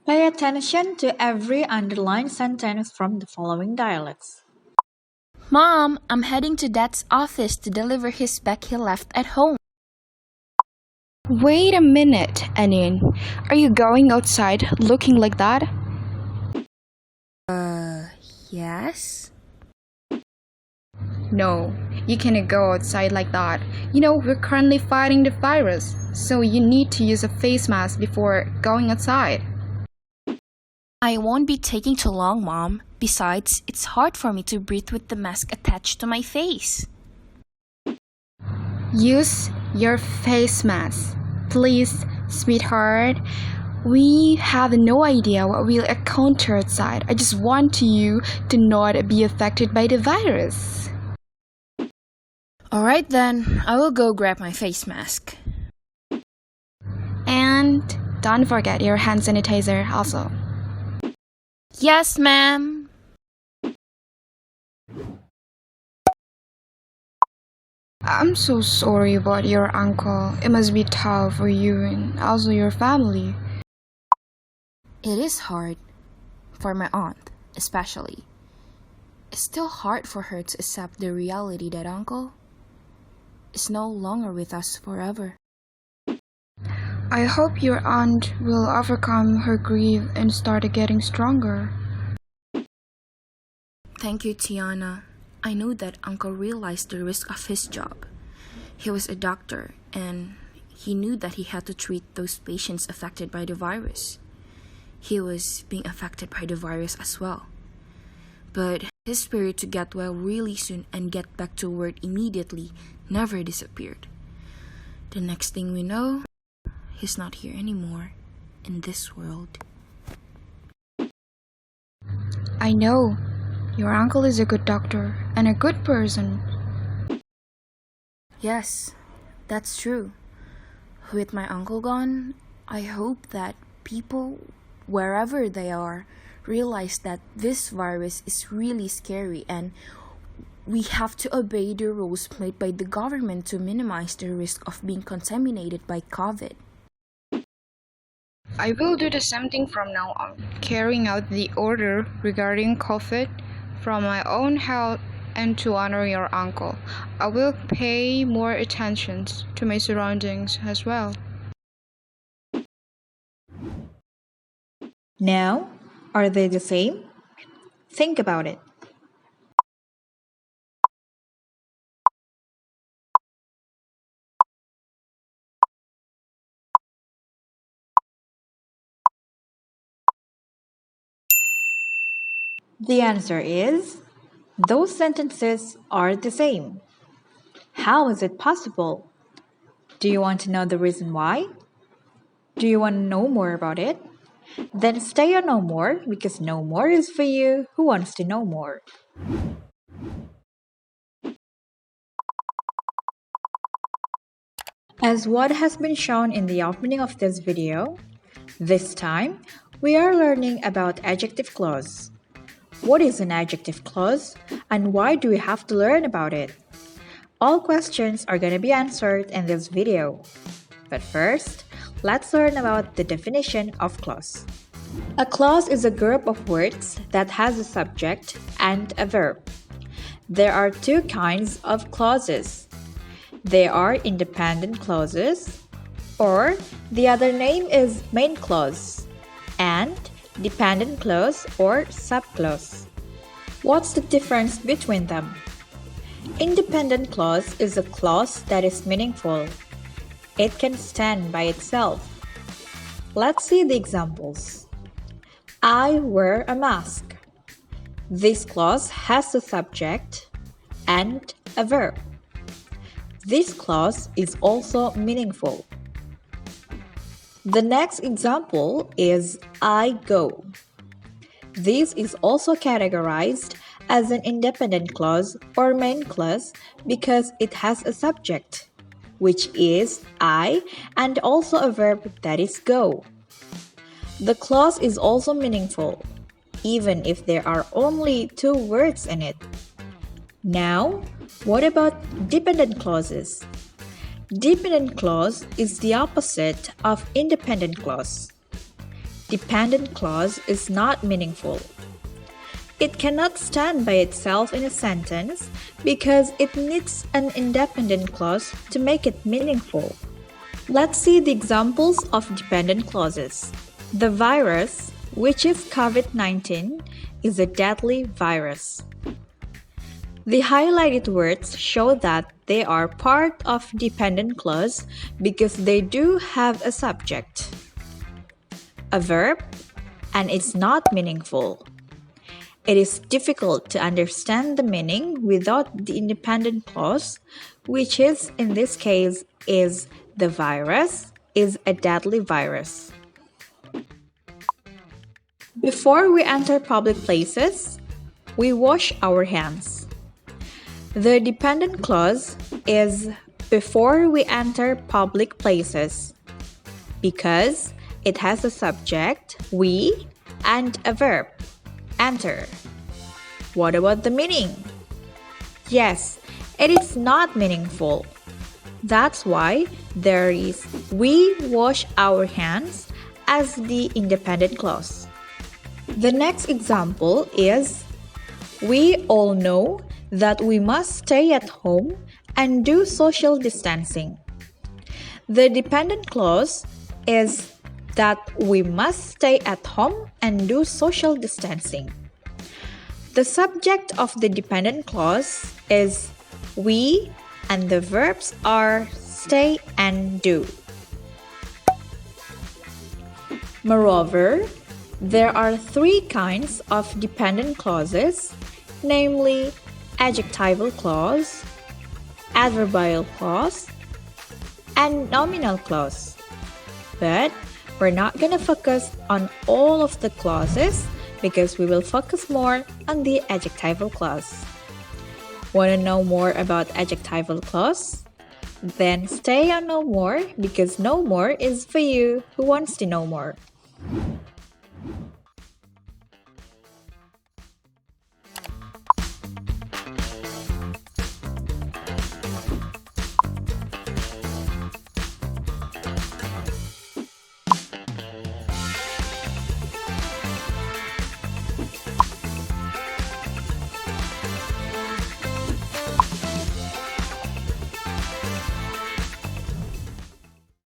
Pay attention to every underlined sentence from the following dialects. Mom, I'm heading to Dad's office to deliver his bag he left at home. Wait a minute, Anin. Are you going outside looking like that? Yes? No, you cannot go outside like that. You know, we're currently fighting the virus, so you need to use a face mask before going outside. I won't be taking too long, Mom. Besides, it's hard for me to breathe with the mask attached to my face. Use your face mask. Please, sweetheart. We have no idea what we'll encounter outside. I just want you to not be affected by the virus. Alright then, I will go grab my face mask. And don't forget your hand sanitizer also. Yes, ma'am. I'm so sorry about your uncle. It must be tough for you and also your family. It is hard. For my aunt, especially. It's still hard for her to accept the reality that Uncle is no longer with us forever. I hope your aunt will overcome her grief and start getting stronger. Thank you, Tiana. I know that Uncle realized the risk of his job. He was a doctor, and he knew that he had to treat those patients affected by the virus. He was being affected by the virus as well. But his spirit to get well really soon and get back to work immediately never disappeared. The next thing we know, he's not here anymore in this world. I know. Your uncle is a good doctor and a good person. Yes, that's true. With my uncle gone, I hope that people, wherever they are, realize that this virus is really scary and we have to obey the rules made by the government to minimize the risk of being contaminated by COVID. I will do the same thing from now on, carrying out the order regarding COVID from my own health and to honor your uncle. I will pay more attention to my surroundings as well. Now, are they the same? Think about it. The answer is, those sentences are the same. How is it possible? Do you want to know the reason why? Do you want to know more about it? Then stay on Know More, because Know More is for you who wants to know more. As what has been shown in the opening of this video, this time we are learning about adjective clause. What is an adjective clause and why do we have to learn about it? All questions are going to be answered in this video. But first, let's learn about the definition of clause. A clause is a group of words that has a subject and a verb. There are two kinds of clauses. They are independent clauses, or the other name is main clause, and dependent clause or subclause. What's the difference between them? Independent clause is a clause that is meaningful. It can stand by itself. Let's see the examples. I wear a mask. This clause has a subject and a verb. This clause is also meaningful. The next example is I go. This is also categorized as an independent clause or main clause because it has a subject, which is I, and also a verb that is go. The clause is also meaningful, even if there are only two words in it. Now, what about dependent clauses? Dependent clause is the opposite of independent clause. dependent clause is not meaningful. It cannot stand by itself in a sentence because it needs an independent clause to make it meaningful. Let's see the examples of dependent clauses. The virus, which is COVID-19, is a deadly virus. The highlighted words show that they are part of dependent clause because they do have a subject, a verb, and it's not meaningful. It is difficult to understand the meaning without the independent clause, which is, in this case, is the virus is a deadly virus. Before we enter public places, we wash our hands. The dependent clause is before we enter public places because it has a subject, we, and a verb, enter. What about the meaning? Yes, it is not meaningful. That's why there is we wash our hands as the independent clause. The next example is we all know that we must stay at home and do social distancing. The dependent clause is that we must stay at home and do social distancing. The subject of the dependent clause is we and the verbs are stay and do. Moreover, there are three kinds of dependent clauses, namely adjectival clause, adverbial clause, and nominal clause. But we're not going to focus on all of the clauses because we will focus more on the adjectival clause. Want to know more about adjectival clause? Then stay on Know More because Know More is for you who wants to know more.